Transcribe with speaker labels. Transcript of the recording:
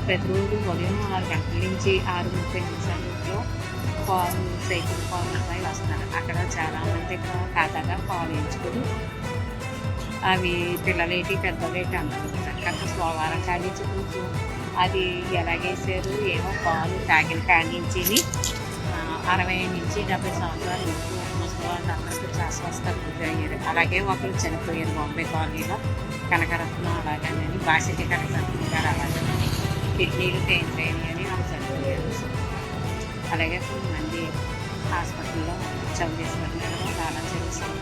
Speaker 1: ప్రతిరోజు ఉదయం 6 గంటల నుంచి 6:30 పాలు సైకిల్ పాలపై వస్తారు. అక్కడ చాలామంది ఖాతాగా పాలు ఎంచుకొని అవి పిల్లలేటి పెద్దలేటి అందరూ చక్కగా సోమవారం కాడించి కొంచెం అది ఎలాగేసారు ఏమో పాలు తాగిన కాడించి 60 నుంచి 70 సంవత్సరాలు ముసలి వాళ్ళు అందరికీ శాశ్వత పూజ అయ్యారు. అలాగే ఒకరు చనిపోయారు బాంబే కాలనీలో కనకరత్నం అలాగని బాసిటి కనకరత్నం గారు అలాగని కిడ్నీలు తేలిపోయినాయి అని వాళ్ళు చనిపోయారు. అలాగే కొంతమంది హాస్పిటల్లో చౌదేశ్వరి గారు చాలా చేస్తారు.